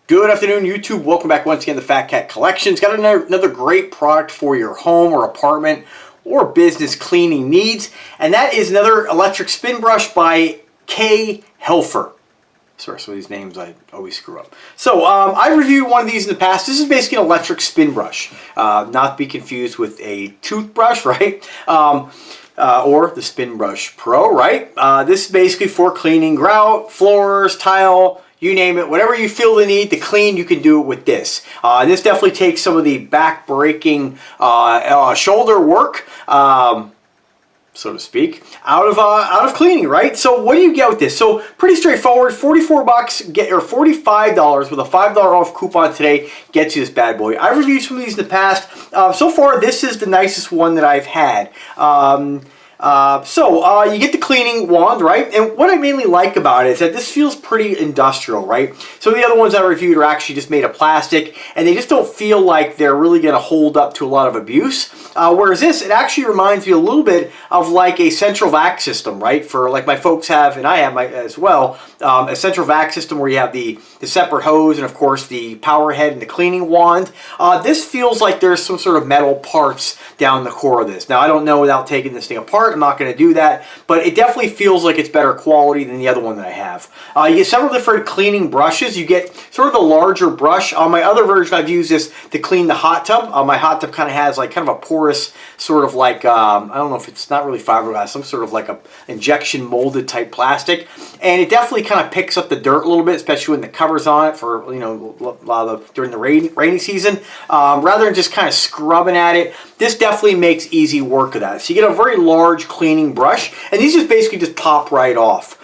Good afternoon, YouTube. Welcome back once again to Fat Cat Collections. Got another great product for your home or apartment or business cleaning needs, and that is another electric spin brush by kHelfer. Sorry, some of these names I always screw up. So I reviewed one of these in the past. This is basically an electric spin brush, not to be confused with a toothbrush, right? Or the Spin Brush Pro, right? This is basically for cleaning grout, floors, tile, you name it. Whatever you feel the need to clean, you can do it with this. This definitely takes some of the back-breaking shoulder work, so to speak, out of cleaning, right? So what do you get with this? So pretty straightforward. 44 bucks, or $45 with a $5 off coupon today gets you this bad boy. I've reviewed some of these in the past. So far, this is the nicest one that I've had. You get the cleaning wand, right? And what I mainly like about it is that this feels pretty industrial, right? So the other ones I reviewed are actually just made of plastic, and they just don't feel like they're really going to hold up to a lot of abuse. Whereas this, it actually reminds me a little bit of like a central vac system, right? For like my folks have, and I have as well, a central vac system where you have the separate hose and of course the power head and the cleaning wand. This feels like there's some sort of metal parts down the core of this. Now I don't know without taking this thing apart. I'm not going to do that, but it definitely feels like it's better quality than the other one that I have. You get several different cleaning brushes. You get sort of the larger brush. On my other version, I've used this to clean the hot tub. My hot tub kind of has like kind of a porous sort of like, I don't know if it's not really fiberglass, some sort of like a injection molded type plastic. And it definitely kind of picks up the dirt a little bit, especially when the cover's on it for, you know, a lot of during the rainy season. Rather than just kind of scrubbing at it, this definitely makes easy work of that. So you get a very large cleaning brush, and these just basically just pop right off.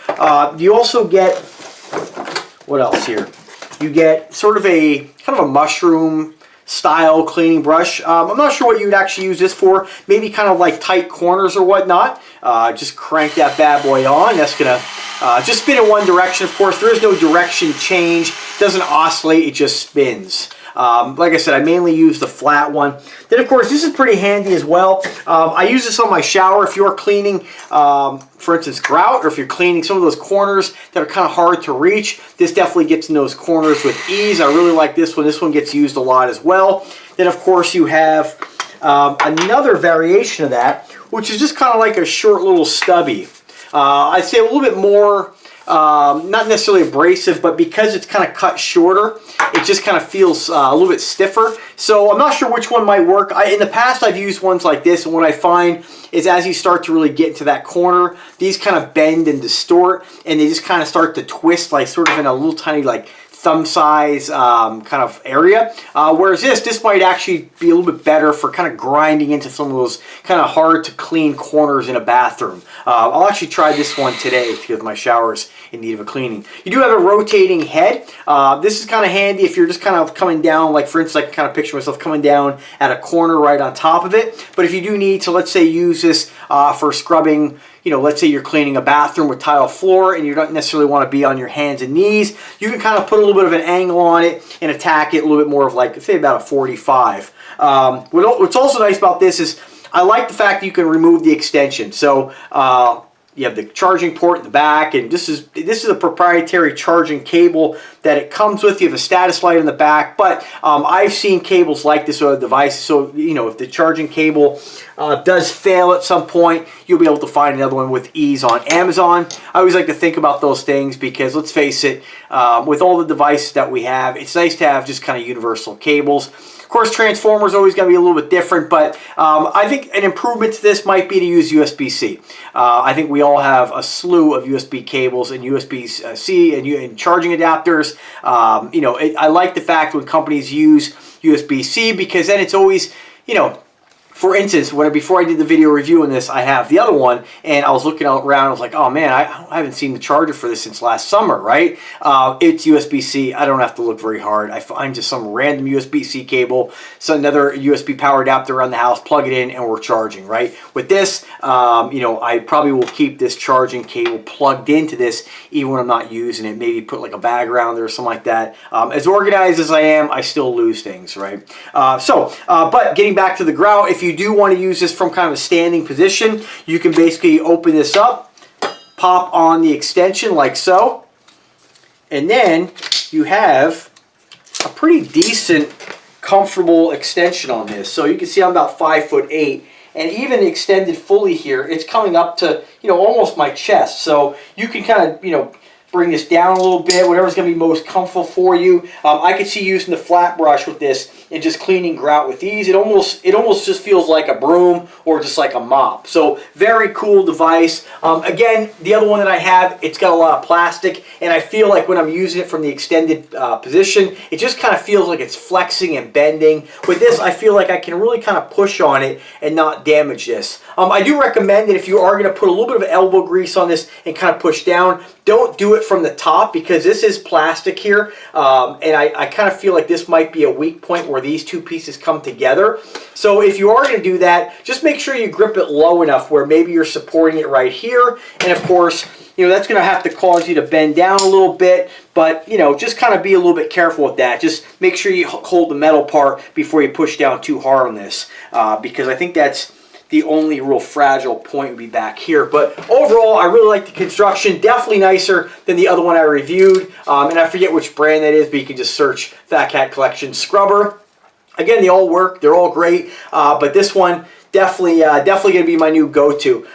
You also get, what else here? You get sort of a kind of a mushroom style cleaning brush. I'm not sure what you would actually use this for. Maybe kind of like tight corners or whatnot. Just crank that bad boy on. That's gonna just spin in one direction. Of course, there is no direction change. It doesn't oscillate. It just spins. Like I said, I mainly use the flat one. Then, of course, this is pretty handy as well. I use this on my shower if you're cleaning, for instance, grout, or if you're cleaning some of those corners that are kind of hard to reach. This definitely gets in those corners with ease. I really like this one. This one gets used a lot as well. Then, of course, you have another variation of that, which is just kind of like a short little stubby. I'd say a little bit more, not necessarily abrasive, but because it's kind of cut shorter, it just kind of feels a little bit stiffer. So I'm not sure which one might work. In the past, I've used ones like this, and what I find is as you start to really get into that corner, these kind of bend and distort, and they just kind of start to twist, like sort of in a little tiny, like thumb size kind of area. Whereas this might actually be a little bit better for kind of grinding into some of those kind of hard to clean corners in a bathroom. I'll actually try this one today because my shower's in need of a cleaning. You do have a rotating head. This is kind of handy if you're just kind of coming down, like for instance, I can kind of picture myself coming down at a corner right on top of it. But if you do need to, let's say, use this for scrubbing, you know, let's say you're cleaning a bathroom with tile floor and you don't necessarily want to be on your hands and knees, you can kind of put a little bit of an angle on it and attack it a little bit more of like, say, about a 45. What's also nice about this is I like the fact that you can remove the extension. So you have the charging port in the back, and this is a proprietary charging cable that it comes with. You have a status light in the back, but I've seen cables like this on devices. So you know, if the charging cable does fail at some point, you'll be able to find another one with ease on Amazon. I always like to think about those things because let's face it, with all the devices that we have, it's nice to have just kind of universal cables. Of course, transformer is always going to be a little bit different, but I think an improvement to this might be to use USB-C. I think we all have a slew of USB cables and USB-C and charging adapters. You know, I like the fact when companies use USB-C because then it's always, you know, for instance, before I did the video review on this, I have the other one, and I was looking around, I was like, oh man, I haven't seen the charger for this since last summer, right? It's USB-C, I don't have to look very hard. I find just some random USB-C cable, so another USB power adapter around the house, plug it in, and we're charging, right? With this, you know, I probably will keep this charging cable plugged into this even when I'm not using it, maybe put like a bag around there or something like that. As organized as I am, I still lose things, right? But getting back to the grout, if you do want to use this from kind of a standing position, you can basically open this up, pop on the extension like so, and then you have pretty decent, comfortable extension on this. So you can see I'm about 5'8", and even extended fully here, it's coming up to, you know, almost my chest. So you can kind of, you know, bring this down a little bit, whatever's going to be most comfortable for you. I could see using the flat brush with this and just cleaning grout with these. It almost just feels like a broom or just like a mop. So very cool device. Again, the other one that I have, it's got a lot of plastic, and I feel like when I'm using it from the extended position, it just kind of feels like it's flexing and bending. With this, I feel like I can really kind of push on it and not damage this. I do recommend that if you are going to put a little bit of elbow grease on this and kind of push down, don't do it from the top, because this is plastic here, and I kind of feel like this might be a weak point where these two pieces come together. So if you are going to do that, just make sure you grip it low enough where maybe you're supporting it right here, and of course, you know, that's going to have to cause you to bend down a little bit, but, you know, just kind of be a little bit careful with that. Just make sure you hold the metal part before you push down too hard on this, because I think that's the only real fragile point would be back here. But overall, I really like the construction. Definitely nicer than the other one I reviewed. And I forget which brand that is, but you can just search Fat Cat Collection Scrubber. Again, they all work. They're all great. But this one, definitely going to be my new go-to.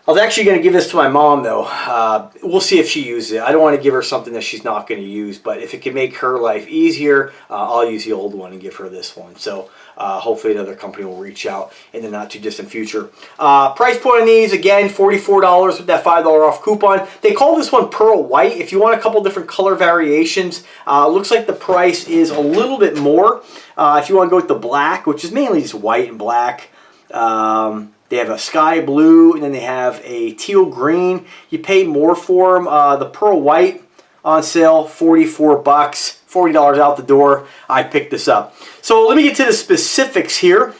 I was actually going to give this to my mom, though. We'll see if she uses it. I don't want to give her something that she's not going to use, but if it can make her life easier, I'll use the old one and give her this one. So hopefully another company will reach out in the not too distant future. Price point on these, again, $44 with that $5 off coupon. They call this one Pearl White. If you want a couple different color variations, looks like the price is a little bit more. If you want to go with the black, which is mainly just white and black, they have a sky blue, and then they have a teal green. You pay more for them. The Pearl White on sale, $44, $40 out the door. I picked this up. So let me get to the specifics here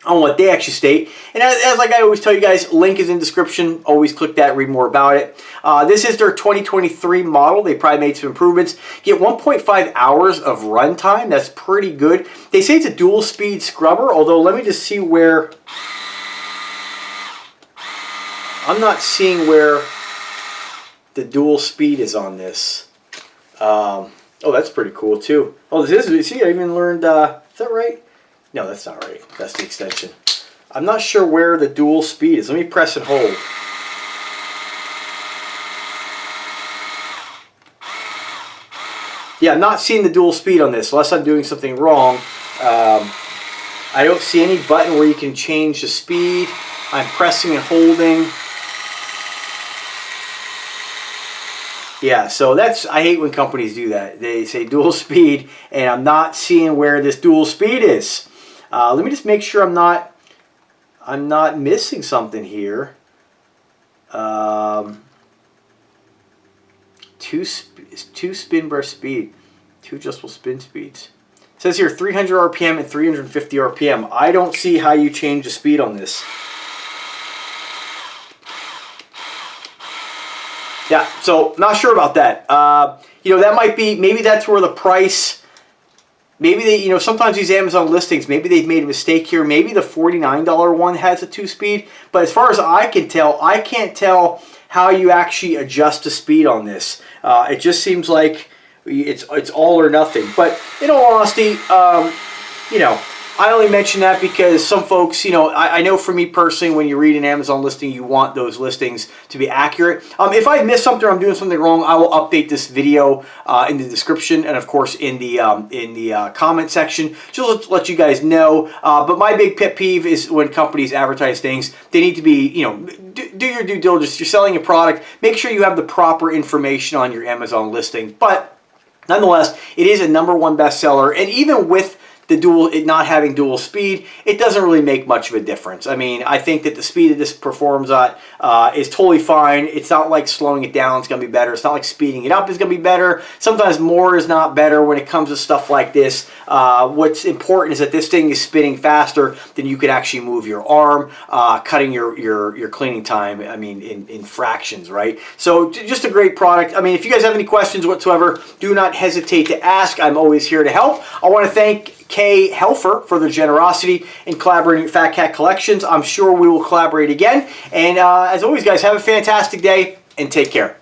on what they actually state. And as like I always tell you guys, link is in description. Always click that, read more about it. This is their 2023 model. They probably made some improvements. Get 1.5 hours of runtime. That's pretty good. They say it's a dual speed scrubber, although let me just see where... I'm not seeing where the dual speed is on this. Oh, that's pretty cool too. Oh, this is, see, I even learned, is that right? No, that's not right. That's the extension. I'm not sure where the dual speed is. Let me press and hold. Yeah, I'm not seeing the dual speed on this, unless I'm doing something wrong. I don't see any button where you can change the speed. I'm pressing and holding. Yeah, so that's, I hate when companies do that. They say dual speed, and I'm not seeing where this dual speed is. Let me just make sure I'm not missing something here. Two spin burst speed, two adjustable spin speeds. It says here 300 RPM and 350 RPM. I don't see how you change the speed on this. Yeah, so not sure about that. You know, that might be, maybe that's where the price, maybe they, you know, sometimes these Amazon listings, maybe they've made a mistake here. Maybe the $49 one has a 2-speed, but as far as I can tell, I can't tell how you actually adjust the speed on this. It just seems like it's all or nothing. But in all honesty, you know, I only mention that because some folks, you know, I know for me personally, when you read an Amazon listing, you want those listings to be accurate. If I missed something or I'm doing something wrong, I will update this video in the description and of course in the comment section, just to let you guys know. But my big pet peeve is when companies advertise things, they need to be, you know, do your due diligence. You're selling a product, make sure you have the proper information on your Amazon listing. But nonetheless, it is a #1 bestseller, and even with the it not having dual speed, it doesn't really make much of a difference. I mean, I think that the speed that this performs at is totally fine. It's not like slowing it down is going to be better. It's not like speeding it up is going to be better. Sometimes more is not better when it comes to stuff like this. What's important is that this thing is spinning faster than you could actually move your arm, cutting your cleaning time, I mean, in fractions, right? So just a great product. I mean, if you guys have any questions whatsoever, do not hesitate to ask. I'm always here to help. I want to thank kHelfer for their generosity in collaborating with Fat Cat Collections. I'm sure we will collaborate again. And as always, guys, have a fantastic day and take care.